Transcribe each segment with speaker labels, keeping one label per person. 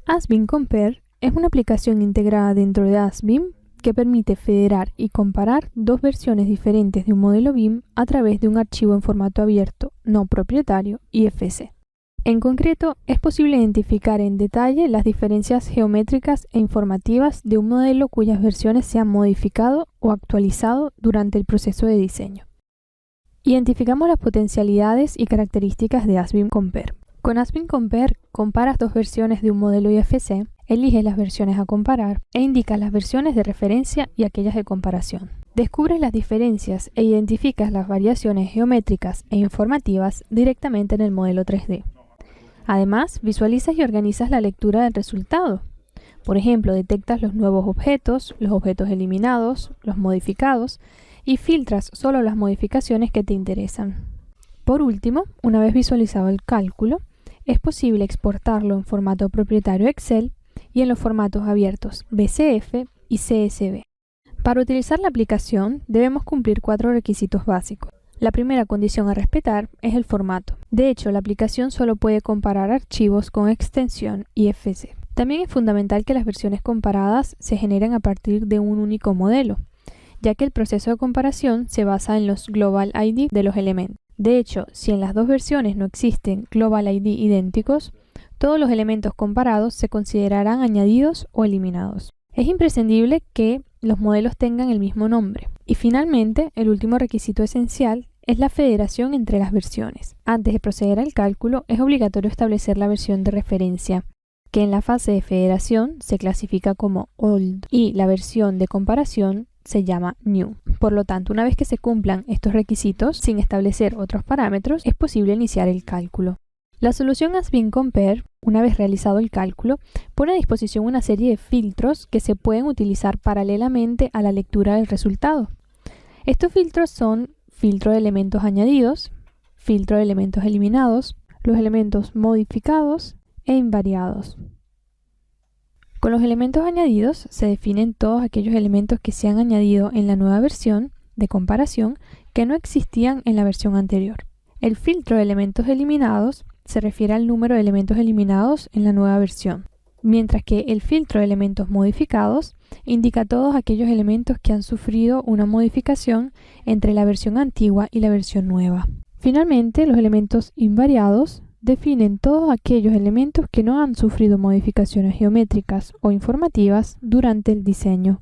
Speaker 1: ASBIM Compare es una aplicación integrada dentro de ASBIM que permite federar y comparar dos versiones diferentes de un modelo BIM a través de un archivo en formato abierto, no propietario, IFC. En concreto, es posible identificar en detalle las diferencias geométricas e informativas de un modelo cuyas versiones se han modificado o actualizado durante el proceso de diseño. Identificamos las potencialidades y características de ASBIM Compare. Con ASBIM Compare comparas dos versiones de un modelo IFC, eliges las versiones a comparar e indicas las versiones de referencia y aquellas de comparación. Descubres las diferencias e identificas las variaciones geométricas e informativas directamente en el modelo 3D. Además, visualizas y organizas la lectura del resultado. Por ejemplo, detectas los nuevos objetos, los objetos eliminados, los modificados y filtras solo las modificaciones que te interesan. Por último, una vez visualizado el cálculo, es posible exportarlo en formato propietario Excel y en los formatos abiertos BCF y CSV. Para utilizar la aplicación debemos cumplir 4 requisitos básicos. La primera condición a respetar es el formato. De hecho, la aplicación solo puede comparar archivos con extensión IFC. También es fundamental que las versiones comparadas se generen a partir de un único modelo, ya que el proceso de comparación se basa en los Global ID de los elementos. De hecho, si en las dos versiones no existen Global ID idénticos, todos los elementos comparados se considerarán añadidos o eliminados. Es imprescindible que los modelos tengan el mismo nombre. Y finalmente, el último requisito esencial es la federación entre las versiones. Antes de proceder al cálculo, es obligatorio establecer la versión de referencia, que en la fase de federación se clasifica como Old y la versión de comparación se llama New. Por lo tanto, una vez que se cumplan estos requisitos, sin establecer otros parámetros, es posible iniciar el cálculo. La solución ASBIM Compare, una vez realizado el cálculo, pone a disposición una serie de filtros que se pueden utilizar paralelamente a la lectura del resultado. Estos filtros son filtro de elementos añadidos, filtro de elementos eliminados, los elementos modificados e invariados. Con los elementos añadidos se definen todos aquellos elementos que se han añadido en la nueva versión de comparación que no existían en la versión anterior. El filtro de elementos eliminados se refiere al número de elementos eliminados en la nueva versión, mientras que el filtro de elementos modificados indica todos aquellos elementos que han sufrido una modificación entre la versión antigua y la versión nueva. Finalmente, los elementos invariados definen todos aquellos elementos que no han sufrido modificaciones geométricas o informativas durante el diseño.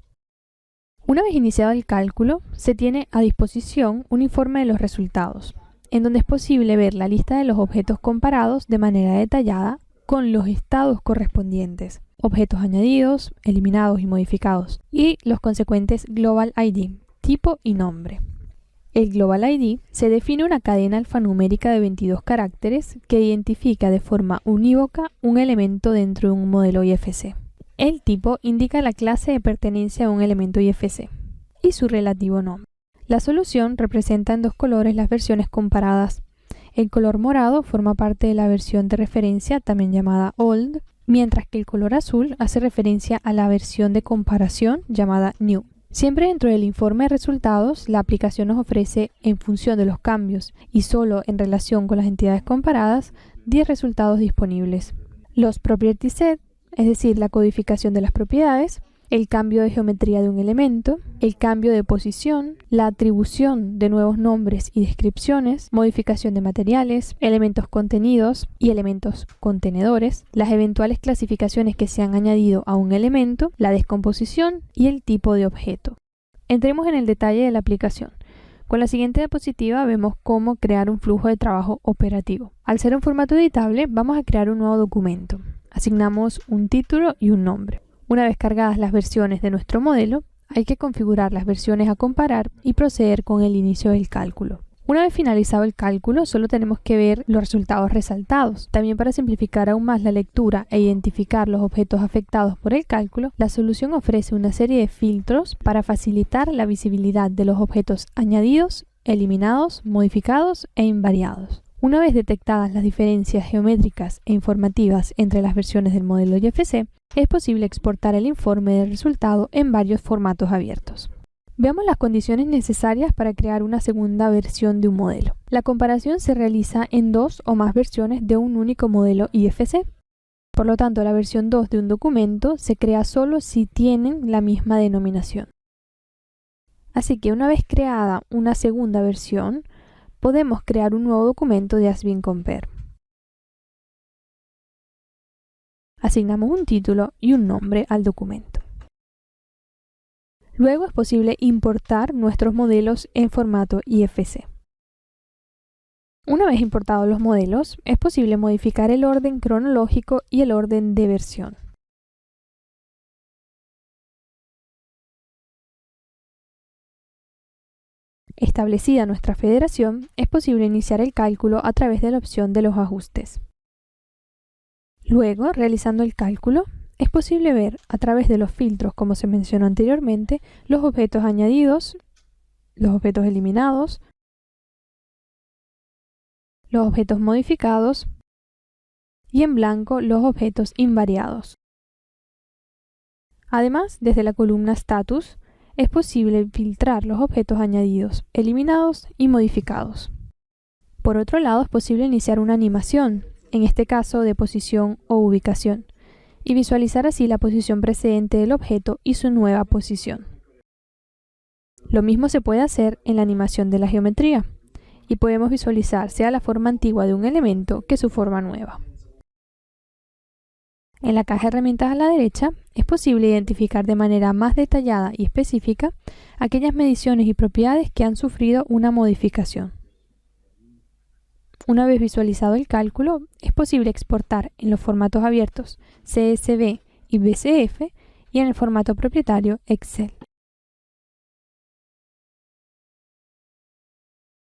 Speaker 1: Una vez iniciado el cálculo, se tiene a disposición un informe de los resultados, en donde es posible ver la lista de los objetos comparados de manera detallada con los estados correspondientes, objetos añadidos, eliminados y modificados, y los consecuentes Global ID, tipo y nombre. El Global ID se define una cadena alfanumérica de 22 caracteres que identifica de forma unívoca un elemento dentro de un modelo IFC. El tipo indica la clase de pertenencia a un elemento IFC y su relativo nombre. La solución representa en dos colores las versiones comparadas. El color morado forma parte de la versión de referencia, también llamada Old, mientras que el color azul hace referencia a la versión de comparación llamada New. Siempre dentro del informe de resultados, la aplicación nos ofrece, en función de los cambios y solo en relación con las entidades comparadas, 10 resultados disponibles. Los Property Set, es decir, la codificación de las propiedades, el cambio de geometría de un elemento, el cambio de posición, la atribución de nuevos nombres y descripciones, modificación de materiales, elementos contenidos y elementos contenedores, las eventuales clasificaciones que se han añadido a un elemento, la descomposición y el tipo de objeto. Entremos en el detalle de la aplicación. Con la siguiente diapositiva vemos cómo crear un flujo de trabajo operativo. Al ser un formato editable, vamos a crear un nuevo documento. Asignamos un título y un nombre. Una vez cargadas las versiones de nuestro modelo, hay que configurar las versiones a comparar y proceder con el inicio del cálculo. Una vez finalizado el cálculo, solo tenemos que ver los resultados resaltados. También, para simplificar aún más la lectura e identificar los objetos afectados por el cálculo, la solución ofrece una serie de filtros para facilitar la visibilidad de los objetos añadidos, eliminados, modificados e invariados. Una vez detectadas las diferencias geométricas e informativas entre las versiones del modelo IFC, es posible exportar el informe del resultado en varios formatos abiertos. Veamos las condiciones necesarias para crear una segunda versión de un modelo. La comparación se realiza en dos o más versiones de un único modelo IFC. Por lo tanto, la versión 2 de un documento se crea solo si tienen la misma denominación. Así que una vez creada una segunda versión, podemos crear un nuevo documento de Has Been Compared. Asignamos un título y un nombre al documento. Luego es posible importar nuestros modelos en formato IFC. Una vez importados los modelos, es posible modificar el orden cronológico y el orden de versión. Establecida nuestra federación, es posible iniciar el cálculo a través de la opción de los ajustes. Luego, realizando el cálculo, es posible ver a través de los filtros, como se mencionó anteriormente, los objetos añadidos, los objetos eliminados, los objetos modificados y en blanco los objetos invariados. Además, desde la columna Status, es posible filtrar los objetos añadidos, eliminados y modificados. Por otro lado, es posible iniciar una animación, en este caso de posición o ubicación, y visualizar así la posición precedente del objeto y su nueva posición. Lo mismo se puede hacer en la animación de la geometría, y podemos visualizar sea la forma antigua de un elemento que su forma nueva. En la caja de herramientas a la derecha, es posible identificar de manera más detallada y específica aquellas mediciones y propiedades que han sufrido una modificación. Una vez visualizado el cálculo, es posible exportar en los formatos abiertos CSV y BCF y en el formato propietario Excel.